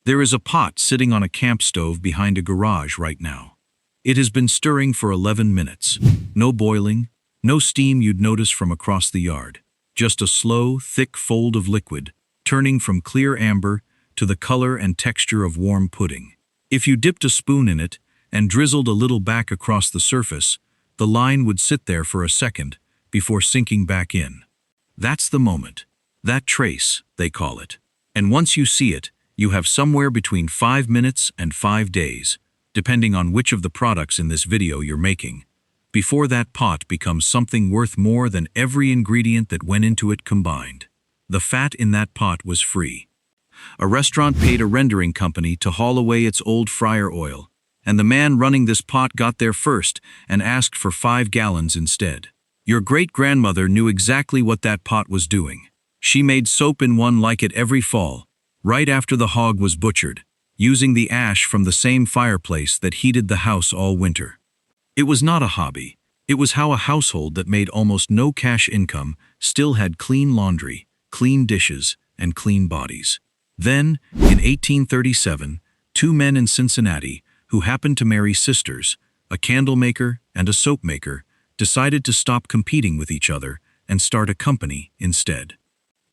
There is a pot sitting on a camp stove behind a garage right now. It has been stirring for 11 minutes. No boiling, no steam you'd notice from across the yard. Just a slow, thick fold of liquid, turning from clear amber to the color and texture of warm pudding. If you dipped a spoon in it and drizzled a little back across the surface, the line would sit there for a second before sinking back in. That's the moment. That trace, they call it. And once you see it, you have somewhere between 5 minutes and 5 days, depending on which of the products in this video you're making, before that pot becomes something worth more than every ingredient that went into it combined. The fat in that pot was free. A restaurant paid a rendering company to haul away its old fryer oil, and the man running this pot got there first and asked for 5 gallons instead. Your great-grandmother knew exactly what that pot was doing. She made soap in one like it every fall, right after the hog was butchered, using the ash from the same fireplace that heated the house all winter. It was not a hobby. It was how a household that made almost no cash income still had clean laundry, clean dishes, and clean bodies. Then, in 1837, 2 men in Cincinnati, who happened to marry sisters, a candle maker and a soap maker, decided to stop competing with each other and start a company instead.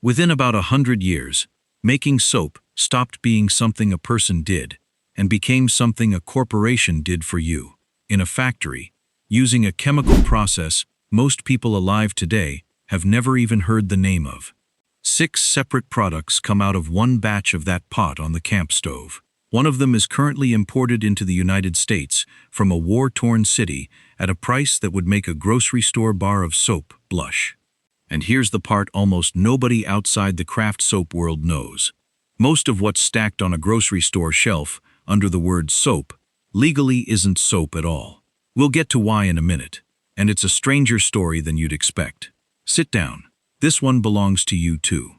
Within about 100 years, making soap stopped being something a person did and became something a corporation did for you, in a factory, using a chemical process most people alive today have never even heard the name of. 6 separate products come out of one batch of that pot on the camp stove. One of them is currently imported into the United States from a war-torn city at a price that would make a grocery store bar of soap blush. And here's the part almost nobody outside the craft soap world knows. Most of what's stacked on a grocery store shelf under the word soap legally isn't soap at all. We'll get to why in a minute, and it's a stranger story than you'd expect. Sit down. This one belongs to you too.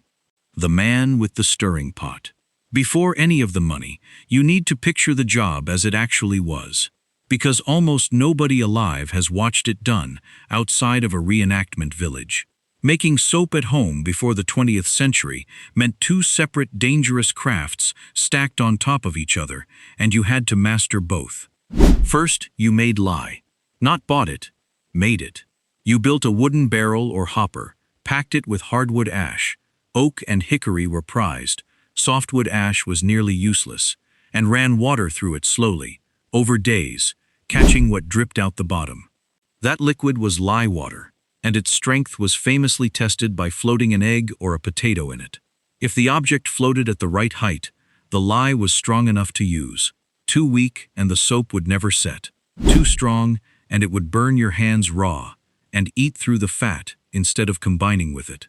The man with the stirring pot. Before any of the money, you need to picture the job as it actually was, because almost nobody alive has watched it done outside of a reenactment village. Making soap at home before the 20th century meant 2 separate dangerous crafts stacked on top of each other, and you had to master both. First, you made lye. Not bought it, made it. You built a wooden barrel or hopper, packed it with hardwood ash. Oak and hickory were prized. Softwood ash was nearly useless, and ran water through it slowly, over days, catching what dripped out the bottom. That liquid was lye water, and its strength was famously tested by floating an egg or a potato in it. If the object floated at the right height, the lye was strong enough to use. Too weak, and the soap would never set. Too strong, and it would burn your hands raw, and eat through the fat instead of combining with it.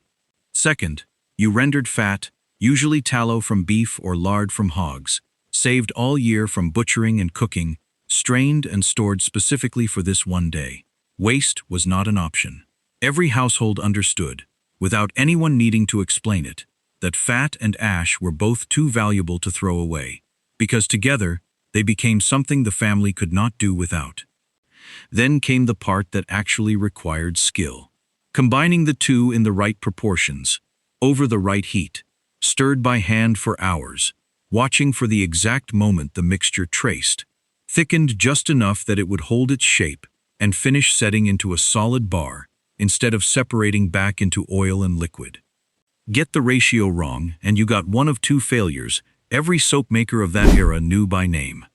Second, you rendered fat, usually tallow from beef or lard from hogs, saved all year from butchering and cooking, strained and stored specifically for this one day. Waste was not an option. Every household understood, without anyone needing to explain it, that fat and ash were both too valuable to throw away, because together they became something the family could not do without. Then came the part that actually required skill. Combining the two in the right proportions, over the right heat, stirred by hand for hours, watching for the exact moment the mixture traced, thickened just enough that it would hold its shape and finish setting into a solid bar instead of separating back into oil and liquid. Get the ratio wrong and you got one of 2 failures every soap maker of that era knew by name.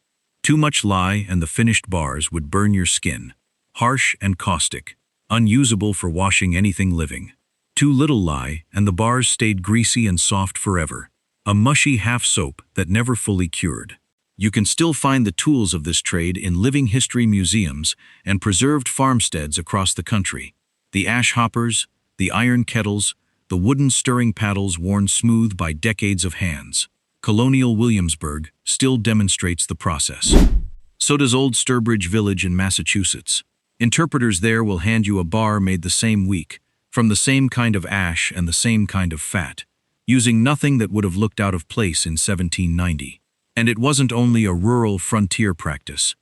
Too much lye and the finished bars would burn your skin, harsh and caustic, unusable for washing anything living. Too little lye and the bars stayed greasy and soft forever, a mushy half soap that never fully cured. You can still find the tools of this trade in living history museums and preserved farmsteads across the country. The ash hoppers, the iron kettles, the wooden stirring paddles worn smooth by decades of hands. Colonial Williamsburg still demonstrates the process. So does Old Sturbridge Village in Massachusetts. Interpreters there will hand you a bar made the same week, from the same kind of ash and the same kind of fat, using nothing that would have looked out of place in 1790. And it wasn't only a rural frontier practice.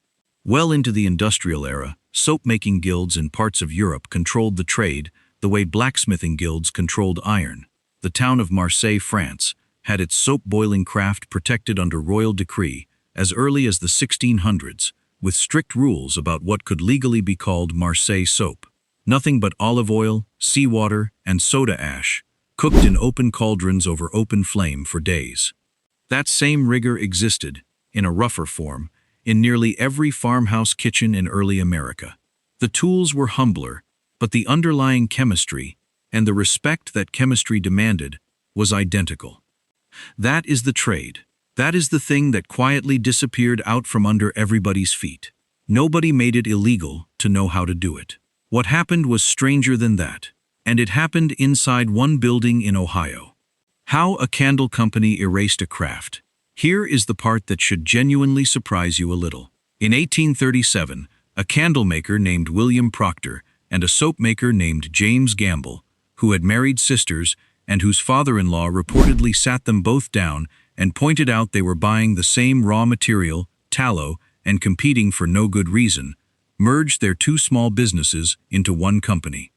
Well into the industrial era, soap-making guilds in parts of Europe controlled the trade the way blacksmithing guilds controlled iron. The town of Marseille, France, had its soap-boiling craft protected under royal decree as early as the 1600s, with strict rules about what could legally be called Marseille soap. Nothing but olive oil, seawater, and soda ash, cooked in open cauldrons over open flame for days. That same rigor existed, in a rougher form, in nearly every farmhouse kitchen in early America. The tools were humbler, but the underlying chemistry, and the respect that chemistry demanded, was identical. That is the trade. That is the thing that quietly disappeared out from under everybody's feet. Nobody made it illegal to know how to do it. What happened was stranger than that, and it happened inside one building in Ohio. How a candle company erased a craft. Here is the part that should genuinely surprise you a little. In 1837, a candle maker named William Procter and a soap maker named James Gamble, who had married sisters and whose father-in-law reportedly sat them both down and pointed out they were buying the same raw material, tallow, and competing for no good reason, merged their two small businesses into one company,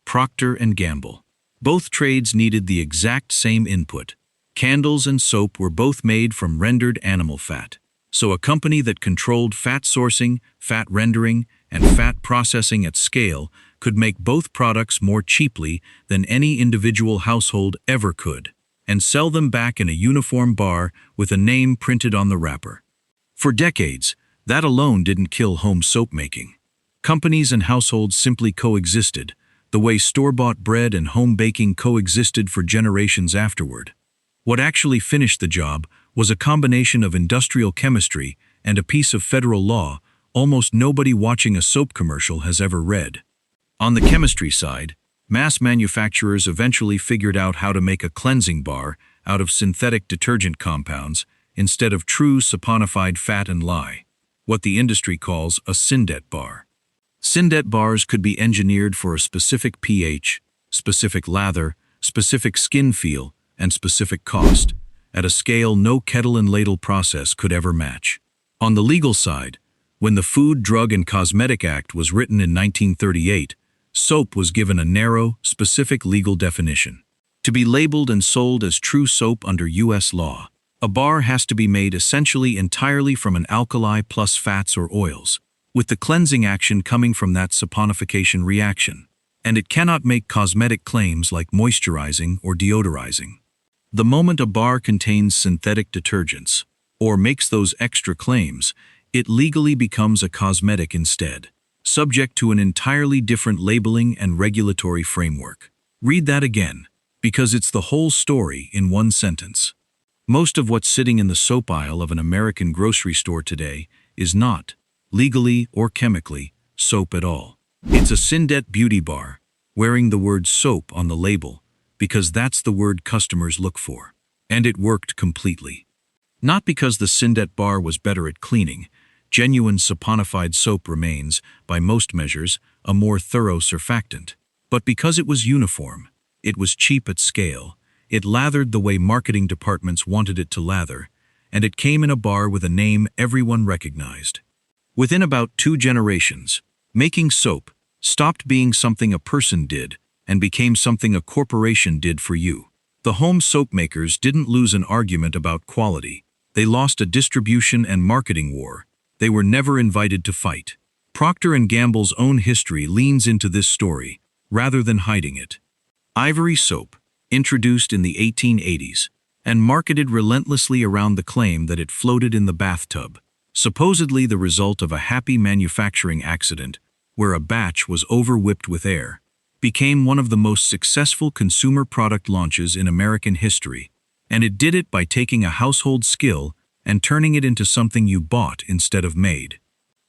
Procter & Gamble. Both trades needed the exact same input. Candles and soap were both made from rendered animal fat. So a company that controlled fat sourcing, fat rendering, and fat processing at scale could make both products more cheaply than any individual household ever could, and sell them back in a uniform bar with a name printed on the wrapper. For decades, that alone didn't kill home soap making. Companies and households simply coexisted, the way store-bought bread and home baking coexisted for generations afterward. What actually finished the job was a combination of industrial chemistry and a piece of federal law almost nobody watching a soap commercial has ever read. On the chemistry side, mass manufacturers eventually figured out how to make a cleansing bar out of synthetic detergent compounds instead of true saponified fat and lye, what the industry calls a syndet bar. Syndet bars could be engineered for a specific pH, specific lather, specific skin feel, and specific cost, at a scale no kettle and ladle process could ever match. On the legal side, when the Food, Drug, and Cosmetic Act was written in 1938, soap was given a narrow, specific legal definition. To be labeled and sold as true soap under U.S. law, a bar has to be made essentially entirely from an alkali plus fats or oils, with the cleansing action coming from that saponification reaction. And it cannot make cosmetic claims like moisturizing or deodorizing. The moment a bar contains synthetic detergents, or makes those extra claims, it legally becomes a cosmetic instead, subject to an entirely different labeling and regulatory framework. Read that again, because it's the whole story in one sentence. Most of what's sitting in the soap aisle of an American grocery store today is not, legally or chemically, soap at all. It's a Syndet beauty bar, wearing the word soap on the label, because that's the word customers look for. And it worked completely. Not because the Syndet bar was better at cleaning. Genuine saponified soap remains, by most measures, a more thorough surfactant. But because it was uniform, it was cheap at scale, it lathered the way marketing departments wanted it to lather, and it came in a bar with a name everyone recognized. Within about 2 generations, making soap stopped being something a person did and became something a corporation did for you. The home soap makers didn't lose an argument about quality. They lost a distribution and marketing war. They were never invited to fight. Procter & Gamble's own history leans into this story, rather than hiding it. Ivory soap, introduced in the 1880s, and marketed relentlessly around the claim that it floated in the bathtub, supposedly the result of a happy manufacturing accident where a batch was over-whipped with air, became one of the most successful consumer product launches in American history, and it did it by taking a household skill and turning it into something you bought instead of made.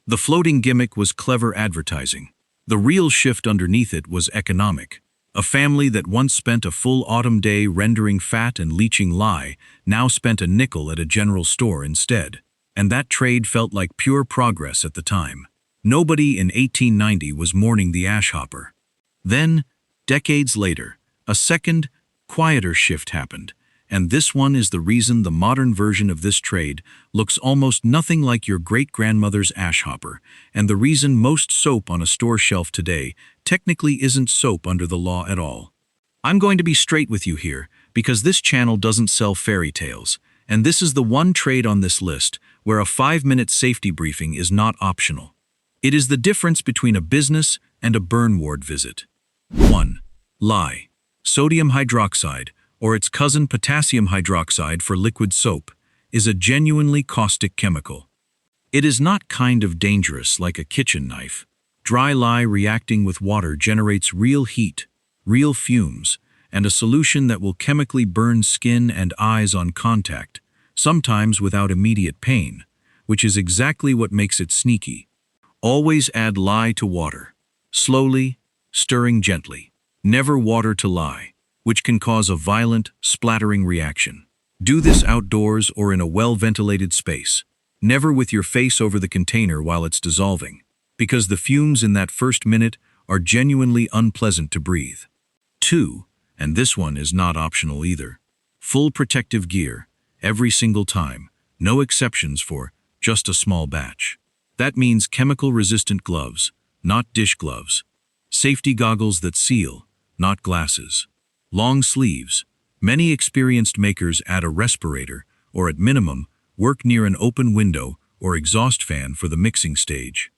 The floating gimmick was clever advertising. The real shift underneath it was economic. A family that once spent a full autumn day rendering fat and leaching lye now spent a nickel at a general store instead. And that trade felt like pure progress at the time. Nobody in 1890 was mourning the ash hopper. Then, decades later, a second, quieter shift happened, and this one is the reason the modern version of this trade looks almost nothing like your great-grandmother's ash hopper, and the reason most soap on a store shelf today technically isn't soap under the law at all. I'm going to be straight with you here, because this channel doesn't sell fairy tales, and this is the one trade on this list where a 5-minute safety briefing is not optional. It is the difference between a business and a burn ward visit. 1. Lye. Sodium hydroxide, or its cousin potassium hydroxide for liquid soap, is a genuinely caustic chemical. It is not kind of dangerous like a kitchen knife. Dry lye reacting with water generates real heat, real fumes, and a solution that will chemically burn skin and eyes on contact, sometimes without immediate pain, which is exactly what makes it sneaky. Always add lye to water, slowly, stirring gently. Never water to lye, which can cause a violent, splattering reaction. Do this outdoors or in a well-ventilated space. Never with your face over the container while it's dissolving, because the fumes in that first minute are genuinely unpleasant to breathe. 2, and this one is not optional either. Full protective gear, every single time, no exceptions for just a small batch. That means chemical-resistant gloves, not dish gloves. Safety goggles that seal, not glasses. Long sleeves. Many experienced makers add a respirator, or at minimum, work near an open window or exhaust fan for the mixing stage.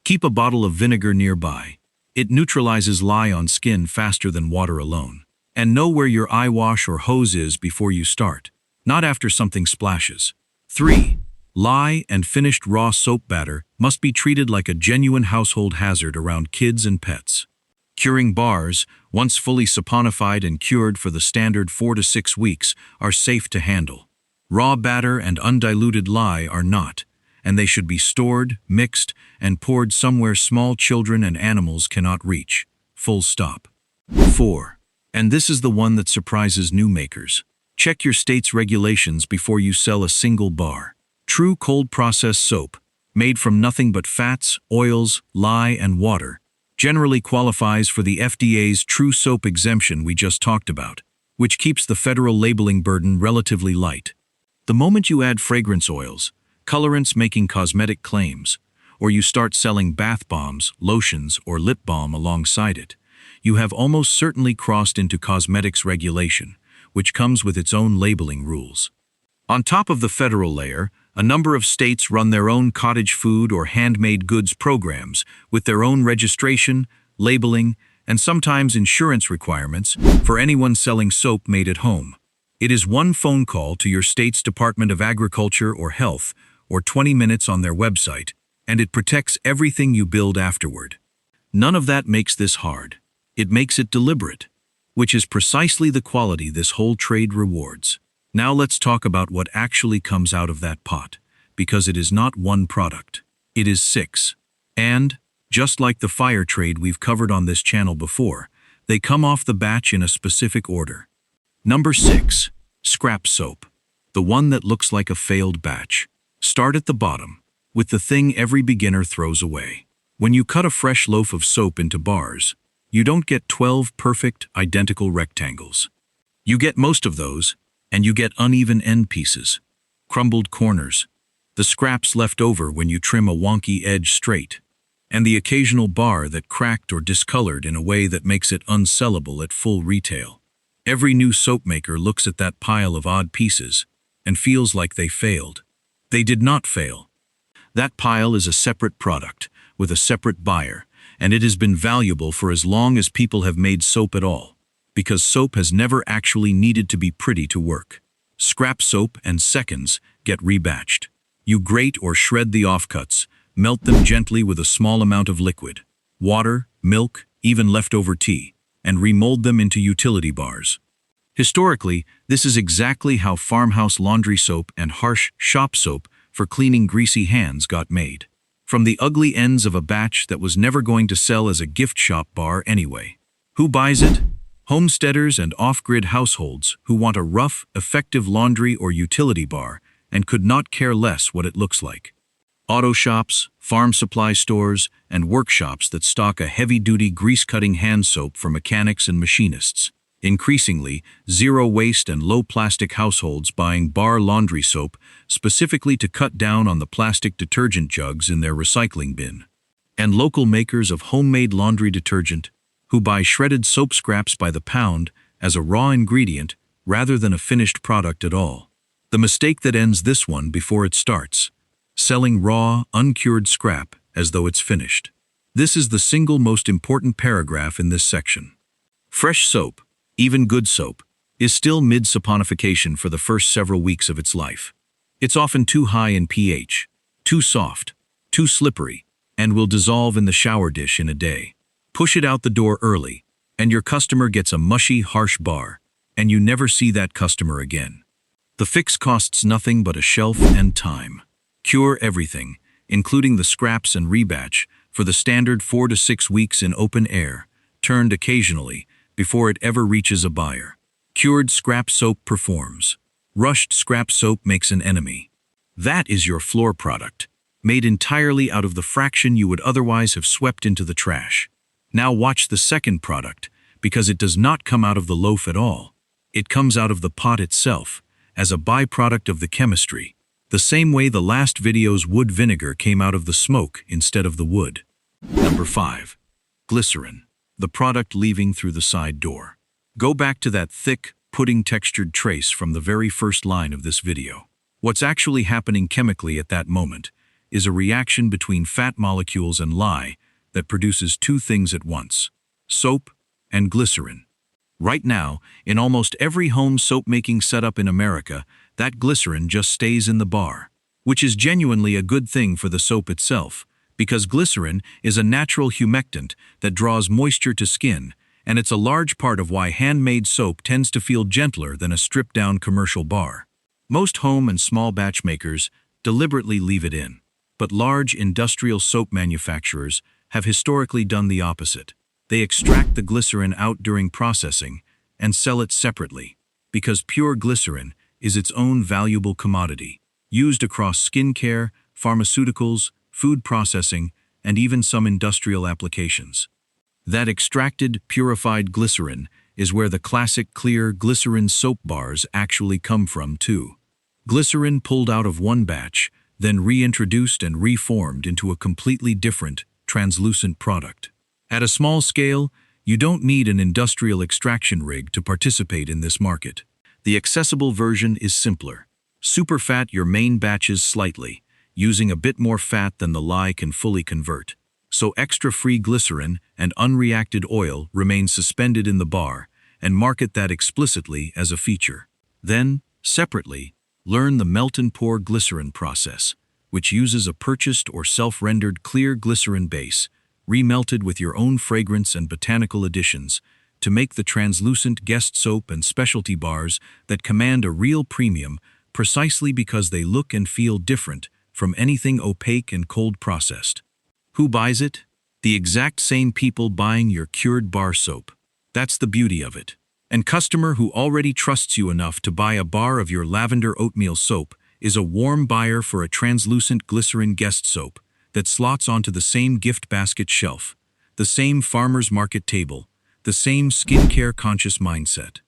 Keep a bottle of vinegar nearby. It neutralizes lye on skin faster than water alone. And know where your eye wash or hose is before you start, not after something splashes. 3. Lye and finished raw soap batter must be treated like a genuine household hazard around kids and pets. Curing bars, once fully saponified and cured for the standard 4 to 6 weeks, are safe to handle. Raw batter and undiluted lye are not, and they should be stored, mixed, and poured somewhere small children and animals cannot reach. Full stop. 4. And this is the one that surprises new makers. Check your state's regulations before you sell a single bar. True cold-processed soap, made from nothing but fats, oils, lye, and water, generally qualifies for the FDA's True Soap exemption we just talked about, which keeps the federal labeling burden relatively light. The moment you add fragrance oils, colorants making cosmetic claims, or you start selling bath bombs, lotions, or lip balm alongside it, you have almost certainly crossed into cosmetics regulation, which comes with its own labeling rules. On top of the federal layer, a number of states run their own cottage food or handmade goods programs with their own registration, labeling, and sometimes insurance requirements for anyone selling soap made at home. It is one phone call to your state's Department of Agriculture or Health, or 20 minutes on their website, and it protects everything you build afterward. None of that makes this hard. It makes it deliberate, which is precisely the quality this whole trade rewards. Now let's talk about what actually comes out of that pot, because it is not one product. It is 6. And, just like the fire trade we've covered on this channel before, they come off the batch in a specific order. Number 6. Scrap soap. The one that looks like a failed batch. Start at the bottom, with the thing every beginner throws away. When you cut a fresh loaf of soap into bars, you don't get 12 perfect, identical rectangles. You get most of those, and you get uneven end pieces, crumbled corners, the scraps left over when you trim a wonky edge straight, and the occasional bar that cracked or discolored in a way that makes it unsellable at full retail. Every new soap maker looks at that pile of odd pieces and feels like they failed. They did not fail. That pile is a separate product with a separate buyer, and it has been valuable for as long as people have made soap at all, because soap has never actually needed to be pretty to work. Scrap soap and seconds get rebatched. You grate or shred the offcuts, melt them gently with a small amount of liquid, water, milk, even leftover tea, and remold them into utility bars. Historically, this is exactly how farmhouse laundry soap and harsh shop soap for cleaning greasy hands got made. From the ugly ends of a batch that was never going to sell as a gift shop bar anyway. Who buys it? Homesteaders and off-grid households who want a rough, effective laundry or utility bar and could not care less what it looks like. Auto shops, farm supply stores, and workshops that stock a heavy-duty grease-cutting hand soap for mechanics and machinists. Increasingly, zero-waste and low-plastic households buying bar laundry soap specifically to cut down on the plastic detergent jugs in their recycling bin. And local makers of homemade laundry detergent who buy shredded soap scraps by the pound as a raw ingredient rather than a finished product at all. The mistake that ends this one before it starts: selling raw, uncured scrap as though it's finished. This is the single most important paragraph in this section. Fresh soap, even good soap, is still mid-saponification for the first several weeks of its life. It's often too high in pH, too soft, too slippery, and will dissolve in the shower dish in a day. Push it out the door early, and your customer gets a mushy, harsh bar, and you never see that customer again. The fix costs nothing but a shelf and time. Cure everything, including the scraps and rebatch, for the standard 4 to 6 weeks in open air, turned occasionally, before it ever reaches a buyer. Cured scrap soap performs. Rushed scrap soap makes an enemy. That is your floor product, made entirely out of the fraction you would otherwise have swept into the trash. Now watch the second product, because it does not come out of the loaf at all. It comes out of the pot itself, as a byproduct of the chemistry, the same way the last video's wood vinegar came out of the smoke instead of the wood. Number 5. Glycerin, the product leaving through the side door. Go back to that thick, pudding-textured trace from the very first line of this video. What's actually happening chemically at that moment is a reaction between fat molecules and lye that produces two things at once: soap and glycerin. Right now, in almost every home soap-making setup in America, that glycerin just stays in the bar, which is genuinely a good thing for the soap itself, because glycerin is a natural humectant that draws moisture to skin, and it's a large part of why handmade soap tends to feel gentler than a stripped-down commercial bar. Most home and small batch makers deliberately leave it in, but large industrial soap manufacturers have historically done the opposite. They extract the glycerin out during processing and sell it separately, because pure glycerin is its own valuable commodity, used across skincare, pharmaceuticals, food processing, and even some industrial applications. That extracted, purified glycerin is where the classic clear glycerin soap bars actually come from too. Glycerin pulled out of one batch, then reintroduced and reformed into a completely different, translucent product. At a small scale, you don't need an industrial extraction rig to participate in this market. The accessible version is simpler. Superfat your main batches slightly, using a bit more fat than the lye can fully convert. So extra free glycerin and unreacted oil remain suspended in the bar, and market that explicitly as a feature. Then, separately, learn the melt and pour glycerin process, which uses a purchased or self-rendered clear glycerin base, remelted with your own fragrance and botanical additions, to make the translucent guest soap and specialty bars that command a real premium precisely because they look and feel different from anything opaque and cold processed. Who buys it? The exact same people buying your cured bar soap. That's the beauty of it. And customer who already trusts you enough to buy a bar of your lavender oatmeal soap is a warm buyer for a translucent Glycerin Guest Soap that slots onto the same gift basket shelf, the same farmer's market table, the same skincare-conscious mindset.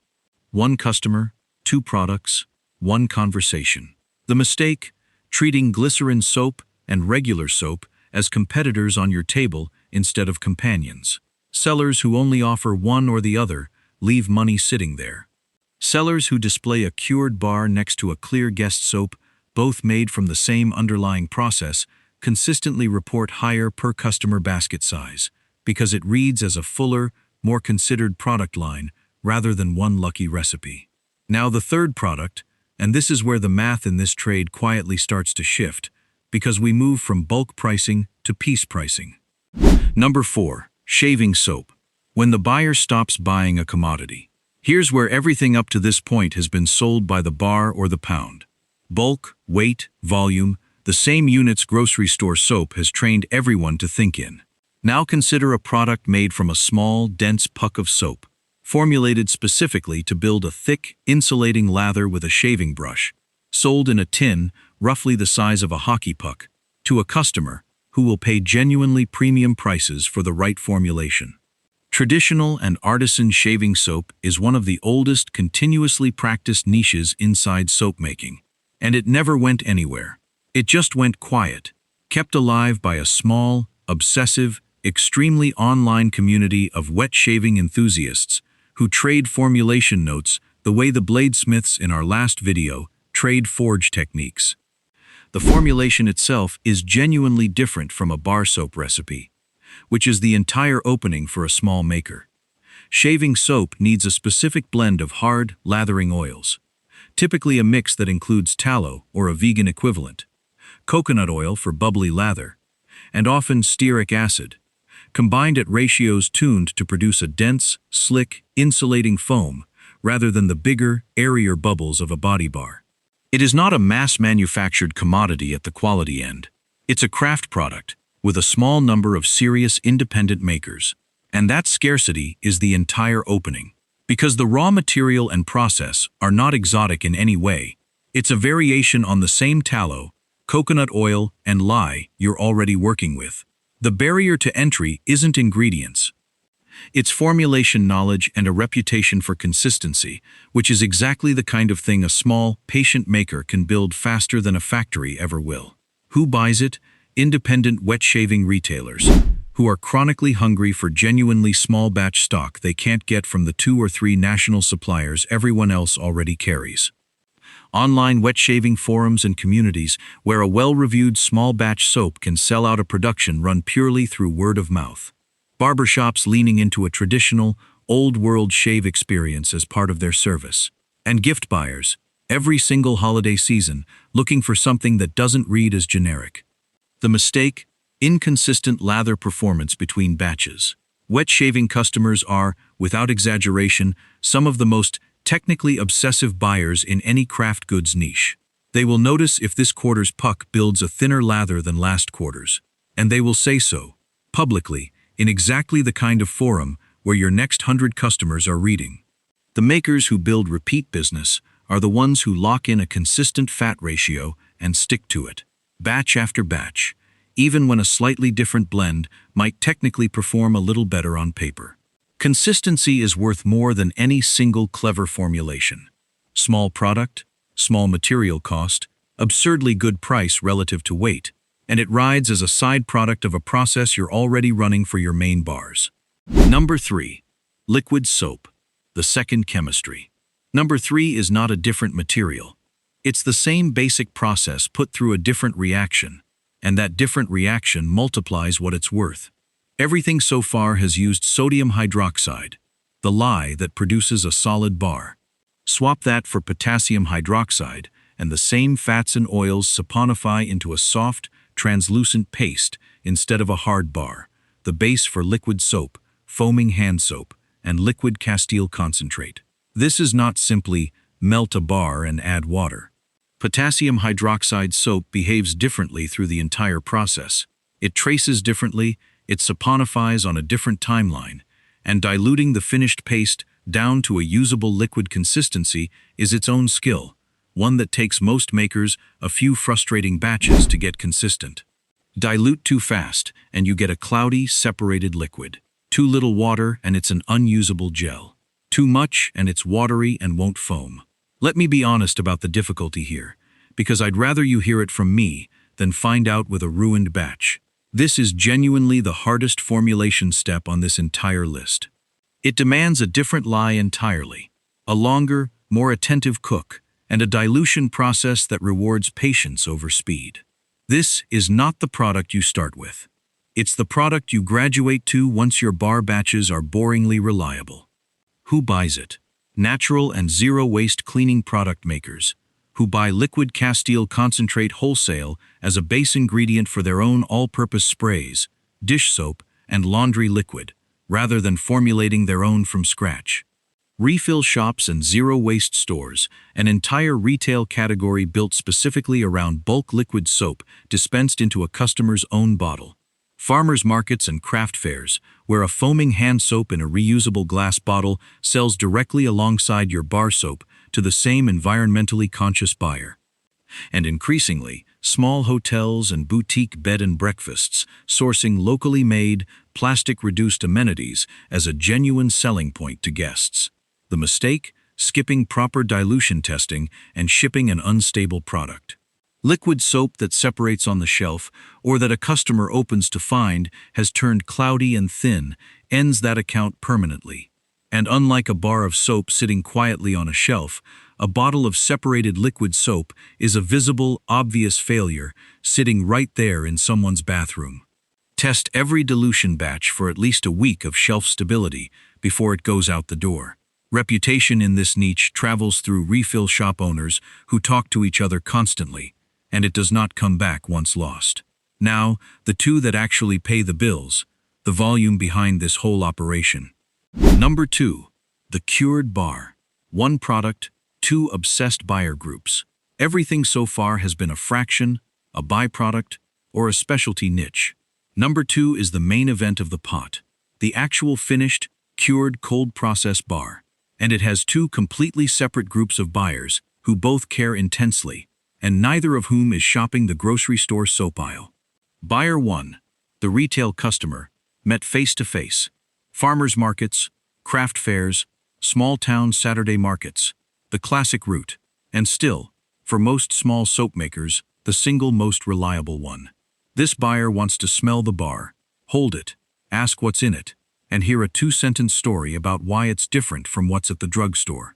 One customer, two products, one conversation. The mistake: treating glycerin soap and regular soap as competitors on your table instead of companions. Sellers who only offer one or the other leave money sitting there. Sellers who display a cured bar next to a clear guest soap, both made from the same underlying process, consistently report higher per-customer basket size, because it reads as a fuller, more considered product line rather than one lucky recipe. Now the third product, and this is where the math in this trade quietly starts to shift, because we move from bulk pricing to piece pricing. Number 4. Shaving soap. When the buyer stops buying a commodity. Here's where everything up to this point has been sold by the bar or the pound. Bulk, weight, volume, the same units grocery store soap has trained everyone to think in. Now consider a product made from a small, dense puck of soap, formulated specifically to build a thick, insulating lather with a shaving brush, sold in a tin roughly the size of a hockey puck, to a customer who will pay genuinely premium prices for the right formulation. Traditional and artisan shaving soap is one of the oldest continuously practiced niches inside soap making, and it never went anywhere. It just went quiet, kept alive by a small, obsessive, extremely online community of wet shaving enthusiasts who trade formulation notes the way the bladesmiths in our last video trade forge techniques. The formulation itself is genuinely different from a bar soap recipe, which is the entire opening for a small maker. Shaving soap needs a specific blend of hard, lathering oils, typically a mix that includes tallow or a vegan equivalent, coconut oil for bubbly lather, and often stearic acid, combined at ratios tuned to produce a dense, slick, insulating foam rather than the bigger, airier bubbles of a body bar. It is not a mass-manufactured commodity at the quality end. It's a craft product with a small number of serious independent makers, and that scarcity is the entire opening. Because the raw material and process are not exotic in any way, it's a variation on the same tallow, coconut oil, and lye you're already working with. The barrier to entry isn't ingredients. It's formulation knowledge and a reputation for consistency, which is exactly the kind of thing a small, patient maker can build faster than a factory ever will. Who buys it? Independent wet shaving retailers, who are chronically hungry for genuinely small batch stock they can't get from the 2 or 3 national suppliers everyone else already carries. Online wet shaving forums and communities where a well-reviewed small batch soap can sell out a production run purely through word of mouth. Barbershops leaning into a traditional, old-world shave experience as part of their service. And gift buyers, every single holiday season, looking for something that doesn't read as generic. The mistake? Inconsistent lather performance between batches. Wet shaving customers are, without exaggeration, some of the most technically obsessive buyers in any craft goods niche. They will notice if this quarter's puck builds a thinner lather than last quarter's, and they will say so, publicly, in exactly the kind of forum where your next 100 customers are reading. The makers who build repeat business are the ones who lock in a consistent fat ratio and stick to it, batch after batch, even when a slightly different blend might technically perform a little better on paper. Consistency is worth more than any single clever formulation. Small product, small material cost, absurdly good price relative to weight, and it rides as a side product of a process you're already running for your main bars. Number 3. Liquid soap, the second chemistry. Number 3 is not a different material. It's the same basic process put through a different reaction, and that different reaction multiplies what it's worth. Everything so far has used sodium hydroxide, the lye that produces a solid bar. Swap that for potassium hydroxide, and the same fats and oils saponify into a soft, translucent paste instead of a hard bar, the base for liquid soap, foaming hand soap, and liquid Castile concentrate. This is not simply melt a bar and add water. Potassium hydroxide soap behaves differently through the entire process. It traces differently, it saponifies on a different timeline, and diluting the finished paste down to a usable liquid consistency is its own skill, one that takes most makers a few frustrating batches to get consistent. Dilute too fast, and you get a cloudy, separated liquid. Too little water, and it's an unusable gel. Too much, and it's watery and won't foam. Let me be honest about the difficulty here, because I'd rather you hear it from me than find out with a ruined batch. This is genuinely the hardest formulation step on this entire list. It demands a different lye entirely, a longer, more attentive cook, and a dilution process that rewards patience over speed. This is not the product you start with. It's the product you graduate to once your bar batches are boringly reliable. Who buys it? Natural and zero-waste cleaning product makers, who buy liquid Castile concentrate wholesale as a base ingredient for their own all-purpose sprays, dish soap, and laundry liquid, rather than formulating their own from scratch. Refill shops and zero-waste stores, an entire retail category built specifically around bulk liquid soap dispensed into a customer's own bottle. Farmers markets and craft fairs, where a foaming hand soap in a reusable glass bottle sells directly alongside your bar soap to the same environmentally conscious buyer. And increasingly, small hotels and boutique bed and breakfasts sourcing locally made, plastic-reduced amenities as a genuine selling point to guests. The mistake? Skipping proper dilution testing and shipping an unstable product. Liquid soap that separates on the shelf, or that a customer opens to find, has turned cloudy and thin, ends that account permanently. And unlike a bar of soap sitting quietly on a shelf, a bottle of separated liquid soap is a visible, obvious failure sitting right there in someone's bathroom. Test every dilution batch for at least a week of shelf stability before it goes out the door. Reputation in this niche travels through refill shop owners who talk to each other constantly, and it does not come back once lost. Now, the two that actually pay the bills, the volume behind this whole operation. Number 2. The cured bar. One product, two obsessed buyer groups. Everything so far has been a fraction, a byproduct, or a specialty niche. Number 2 is the main event of the pot, the actual finished, cured cold process bar. And it has two completely separate groups of buyers who both care intensely, and neither of whom is shopping the grocery store soap aisle. Buyer 1, the retail customer, met face to face. Farmers markets, craft fairs, small-town Saturday markets, the classic route, and still, for most small soap makers, the single most reliable one. This buyer wants to smell the bar, hold it, ask what's in it, and hear a two-sentence story about why it's different from what's at the drugstore.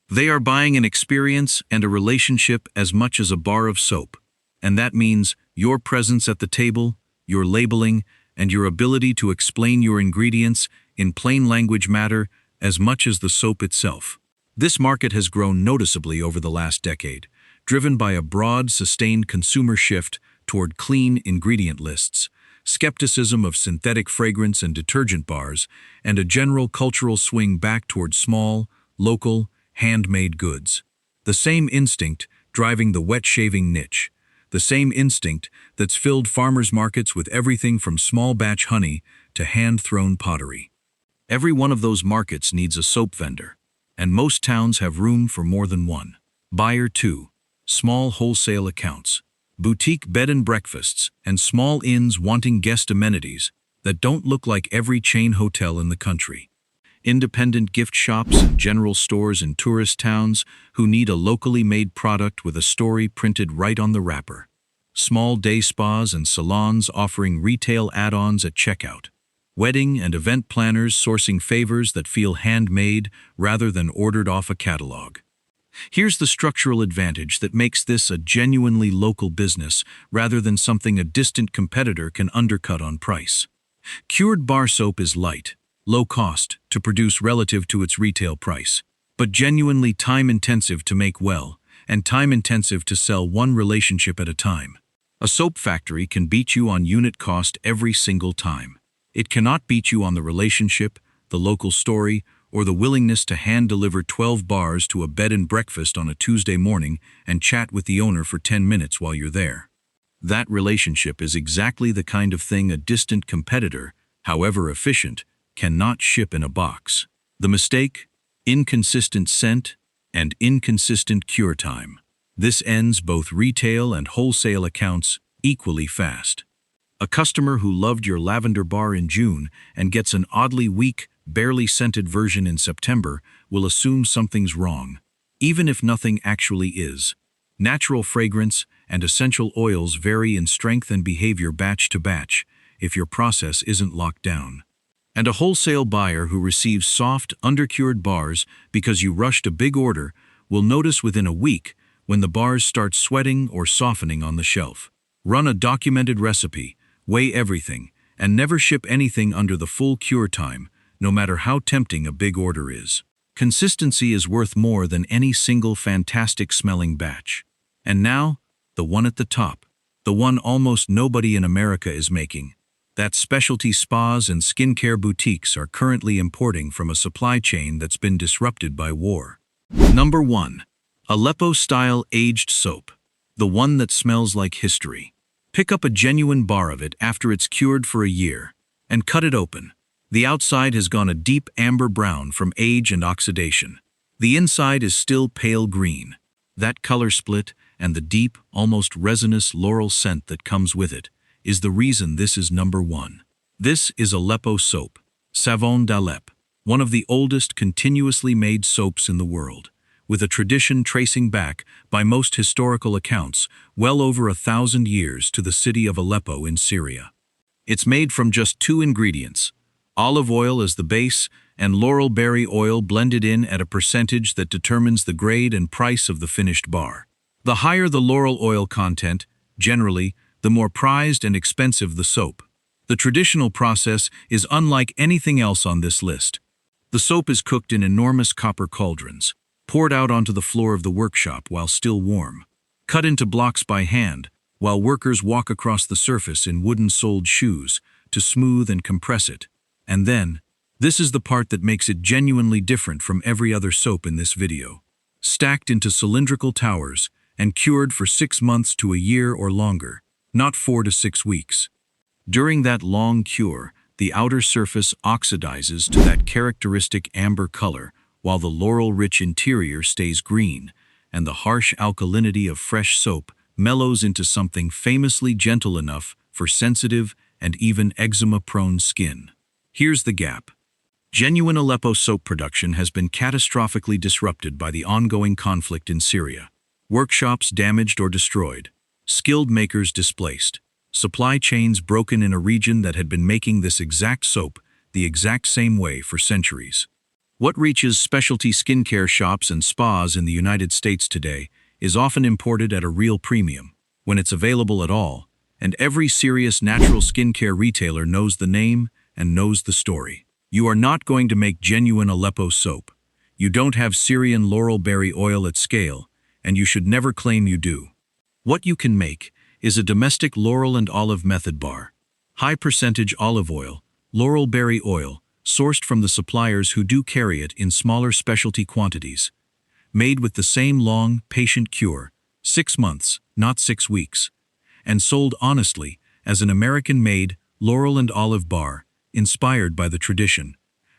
They are buying an experience and a relationship as much as a bar of soap, and that means your presence at the table, your labeling, and your ability to explain your ingredients in plain language matter as much as the soap itself. This market has grown noticeably over the last decade, driven by a broad, sustained consumer shift toward clean ingredient lists, skepticism of synthetic fragrance and detergent bars, and a general cultural swing back toward small, local, handmade goods. The same instinct driving the wet shaving niche, the same instinct that's filled farmers' markets with everything from small batch honey to hand-thrown pottery. Every one of those markets needs a soap vendor, and most towns have room for more than one. Buyer 2, small wholesale accounts, boutique bed and breakfasts, and small inns wanting guest amenities that don't look like every chain hotel in the country. Independent gift shops and general stores in tourist towns who need a locally made product with a story printed right on the wrapper. Small day spas and salons offering retail add-ons at checkout. Wedding and event planners sourcing favors that feel handmade rather than ordered off a catalog. Here's the structural advantage that makes this a genuinely local business rather than something a distant competitor can undercut on price. Cured bar soap is light, low cost to produce relative to its retail price, but genuinely time-intensive to make well, and time-intensive to sell one relationship at a time. A soap factory can beat you on unit cost every single time. It cannot beat you on the relationship, the local story, or the willingness to hand-deliver 12 bars to a bed and breakfast on a Tuesday morning and chat with the owner for 10 minutes while you're there. That relationship is exactly the kind of thing a distant competitor, however efficient, cannot ship in a box. The mistake? Inconsistent scent and inconsistent cure time. This ends both retail and wholesale accounts equally fast. A customer who loved your lavender bar in June and gets an oddly weak, barely scented version in September will assume something's wrong, even if nothing actually is. Natural fragrance and essential oils vary in strength and behavior batch to batch if your process isn't locked down. And a wholesale buyer who receives soft, undercured bars because you rushed a big order will notice within a week when the bars start sweating or softening on the shelf. Run a documented recipe, weigh everything, and never ship anything under the full cure time, no matter how tempting a big order is. Consistency is worth more than any single fantastic-smelling batch. And now, the one at the top, the one almost nobody in America is making. That specialty spas and skincare boutiques are currently importing from a supply chain that's been disrupted by war. Number 1. Aleppo-style aged soap. The one that smells like history. Pick up a genuine bar of it after it's cured for a year, and cut it open. The outside has gone a deep amber brown from age and oxidation. The inside is still pale green. That color split and the deep, almost resinous laurel scent that comes with it is the reason this is number 1. This is Aleppo soap, Savon d'Alep, one of the oldest continuously made soaps in the world, with a tradition tracing back, by most historical accounts, well over 1,000 years to the city of Aleppo in Syria. It's made from just 2 ingredients, Olive oil as the base, and laurel berry oil blended in at a percentage that determines the grade and price of the finished bar. The higher the laurel oil content, generally, the more prized and expensive the soap. The traditional process is unlike anything else on this list. The soap is cooked in enormous copper cauldrons, poured out onto the floor of the workshop while still warm, cut into blocks by hand, while workers walk across the surface in wooden-soled shoes to smooth and compress it. And then, this is the part that makes it genuinely different from every other soap in this video. Stacked into cylindrical towers and cured for 6 months to a year or longer, not 4 to 6 weeks. During that long cure, the outer surface oxidizes to that characteristic amber color, while the laurel-rich interior stays green, and the harsh alkalinity of fresh soap mellows into something famously gentle enough for sensitive and even eczema-prone skin. Here's the gap. Genuine Aleppo soap production has been catastrophically disrupted by the ongoing conflict in Syria. Workshops damaged or destroyed, skilled makers displaced, supply chains broken in a region that had been making this exact soap the exact same way for centuries. What reaches specialty skincare shops and spas in the United States today is often imported at a real premium, when it's available at all, and every serious natural skincare retailer knows the name and knows the story. You are not going to make genuine Aleppo soap. You don't have Syrian laurel berry oil at scale, and you should never claim you do. What you can make is a domestic laurel and olive method bar. High percentage olive oil, laurel berry oil, sourced from the suppliers who do carry it in smaller specialty quantities. Made with the same long, patient cure, 6 months, not 6 weeks. And sold honestly as an American-made laurel and olive bar, inspired by the tradition,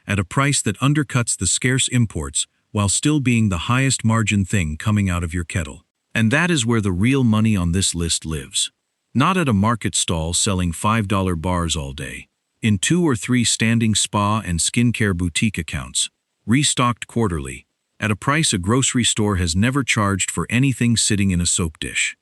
at a price that undercuts the scarce imports while still being the highest margin thing coming out of your kettle. And that is where the real money on this list lives. Not at a market stall selling $5 bars all day. In 2 or 3 standing spa and skincare boutique accounts, restocked quarterly, at a price a grocery store has never charged for anything sitting in a soap dish.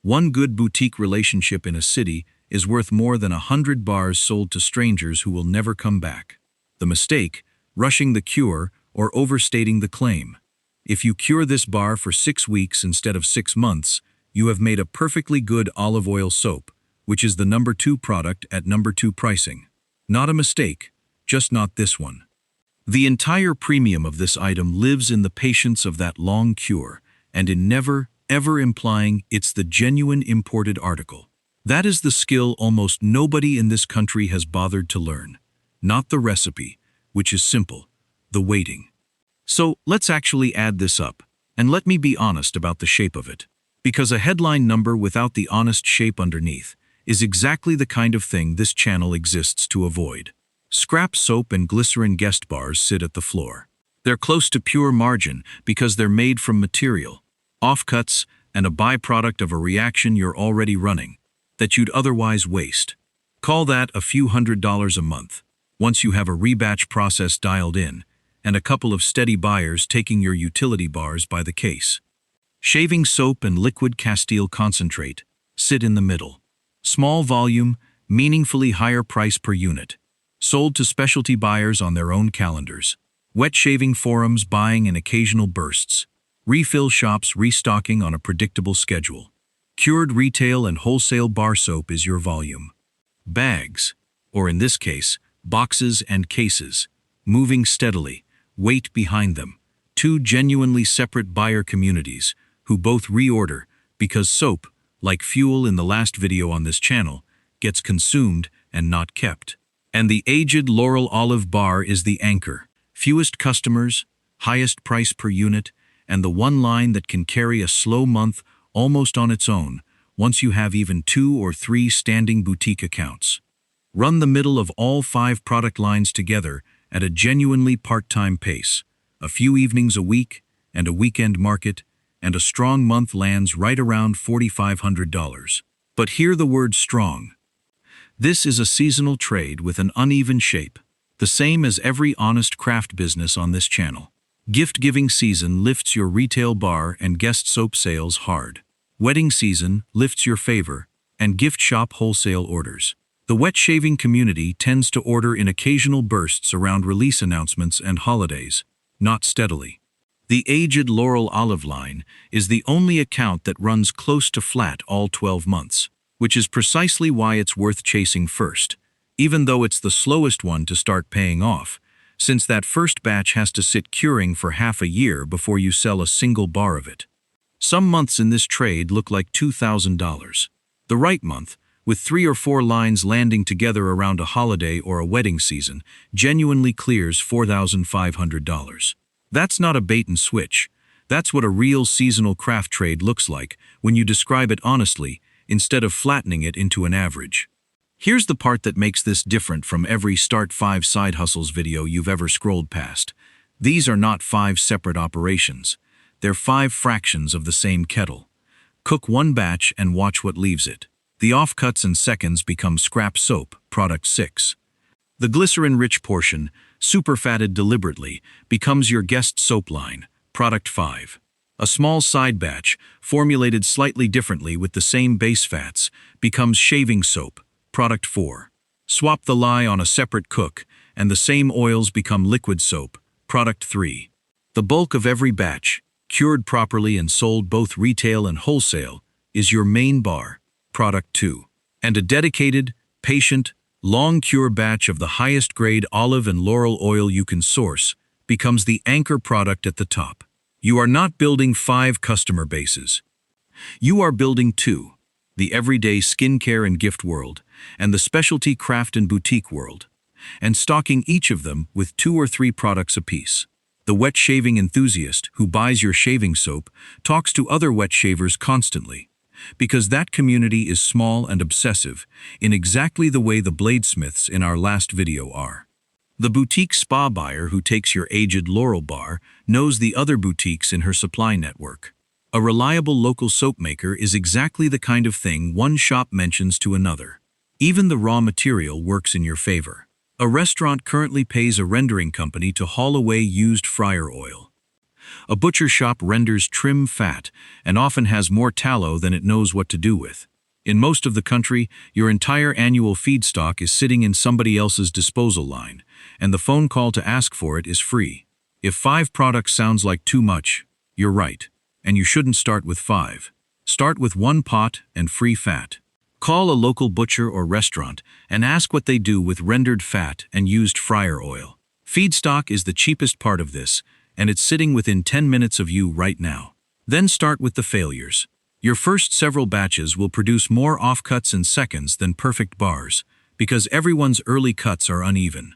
One good boutique relationship in a city is worth more than 100 bars sold to strangers who will never come back. The mistake, rushing the cure or overstating the claim. If you cure this bar for 6 weeks instead of 6 months, you have made a perfectly good olive oil soap, which is the number 2 product at number 2 pricing. Not a mistake, just not this one. The entire premium of this item lives in the patience of that long cure, and in never, ever implying it's the genuine imported article. That is the skill almost nobody in this country has bothered to learn. Not the recipe, which is simple, the waiting. So let's actually add this up, and let me be honest about the shape of it. Because a headline number without the honest shape underneath is exactly the kind of thing this channel exists to avoid. Scrap soap and glycerin guest bars sit at the floor. They're close to pure margin because they're made from material, offcuts, and a byproduct of a reaction you're already running, that you'd otherwise waste. Call that a few $100s a month, once you have a rebatch process dialed in, and a couple of steady buyers taking your utility bars by the case. Shaving soap and liquid Castile concentrate sit in the middle. Small volume, meaningfully higher price per unit. Sold to specialty buyers on their own calendars. Wet shaving forums buying in occasional bursts. Refill shops restocking on a predictable schedule. Cured retail and wholesale bar soap is your volume. Bags, or in this case, boxes and cases, moving steadily, weight behind them. 2 genuinely separate buyer communities who both reorder because soap, like fuel in the last video on this channel, gets consumed and not kept. And the aged laurel-olive bar is the anchor. Fewest customers, highest price per unit, and the one line that can carry a slow month almost on its own once you have even 2 or 3 standing boutique accounts. Run the middle of all 5 product lines together at a genuinely part-time pace. A few evenings a week and a weekend market, and a strong month lands right around $4,500. But hear the word strong. This is a seasonal trade with an uneven shape, the same as every honest craft business on this channel. Gift-giving season lifts your retail bar and guest soap sales hard. Wedding season lifts your favor and gift shop wholesale orders. The wet shaving community tends to order in occasional bursts around release announcements and holidays, not steadily. The aged laurel-olive line is the only account that runs close to flat all 12 months, which is precisely why it's worth chasing first, even though it's the slowest one to start paying off, since that first batch has to sit curing for half a year before you sell a single bar of it. Some months in this trade look like $2,000. The right month, with 3 or 4 lines landing together around a holiday or a wedding season, genuinely clears $4,500. That's not a bait and switch. That's what a real seasonal craft trade looks like when you describe it honestly, instead of flattening it into an average. Here's the part that makes this different from every Start 5 Side Hustles video you've ever scrolled past. These are not 5 separate operations. They're 5 fractions of the same kettle. Cook one batch and watch what leaves it. The offcuts and seconds become scrap soap, product 6. The glycerin-rich portion, super-fatted deliberately, becomes your guest soap line, product 5. A small side batch, formulated slightly differently with the same base fats, becomes shaving soap, product 4. Swap the lye on a separate cook, and the same oils become liquid soap, product 3. The bulk of every batch, cured properly and sold both retail and wholesale, is your main bar, product 2. And a dedicated, patient, long cure batch of the highest grade olive and laurel oil you can source becomes the anchor product at the top. You are not building 5 customer bases. You are building 2, the everyday skincare and gift world, and the specialty craft and boutique world, and stocking each of them with 2 or 3 products apiece. The wet shaving enthusiast who buys your shaving soap talks to other wet shavers constantly, because that community is small and obsessive in exactly the way the bladesmiths in our last video are. The boutique spa buyer who takes your aged laurel bar knows the other boutiques in her supply network. A reliable local soap maker is exactly the kind of thing one shop mentions to another. Even the raw material works in your favor. A restaurant currently pays a rendering company to haul away used fryer oil. A butcher shop renders trim fat and often has more tallow than it knows what to do with. In most of the country, your entire annual feedstock is sitting in somebody else's disposal line, and the phone call to ask for it is free. If 5 products sounds like too much, you're right, and you shouldn't start with 5. Start with 1 pot and free fat. Call a local butcher or restaurant and ask what they do with rendered fat and used fryer oil. Feedstock is the cheapest part of this, and it's sitting within 10 minutes of you right now. Then start with the failures. Your first several batches will produce more offcuts in seconds than perfect bars, because everyone's early cuts are uneven.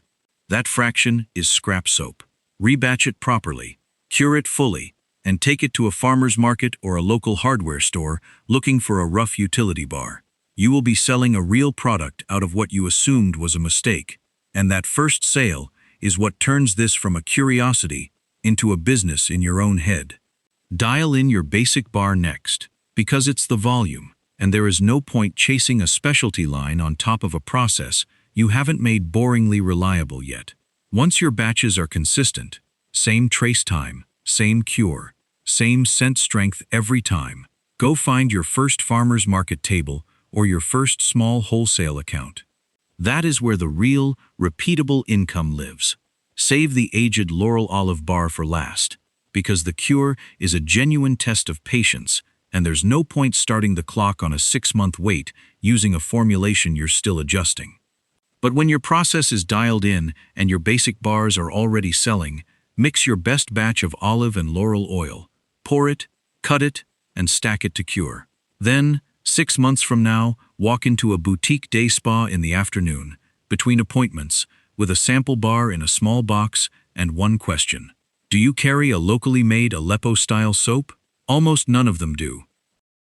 That fraction is scrap soap. Rebatch it properly, cure it fully, and take it to a farmer's market or a local hardware store looking for a rough utility bar. You will be selling a real product out of what you assumed was a mistake, and that first sale is what turns this from a curiosity into a business in your own head. Dial in your basic bar next, because it's the volume, and there is no point chasing a specialty line on top of a process you haven't made boringly reliable yet. Once your batches are consistent, same trace time, same cure, same scent strength every time, go find your first farmer's market table or your first small wholesale account. That is where the real, repeatable income lives. Save the aged laurel-olive bar for last, because the cure is a genuine test of patience, and there's no point starting the clock on a 6-month wait using a formulation you're still adjusting. But when your process is dialed in and your basic bars are already selling, mix your best batch of olive and laurel oil, pour it, cut it, and stack it to cure. Then, 6 months from now, walk into a boutique day spa in the afternoon, between appointments, with a sample bar in a small box and one question. Do you carry a locally made Aleppo-style soap? Almost none of them do.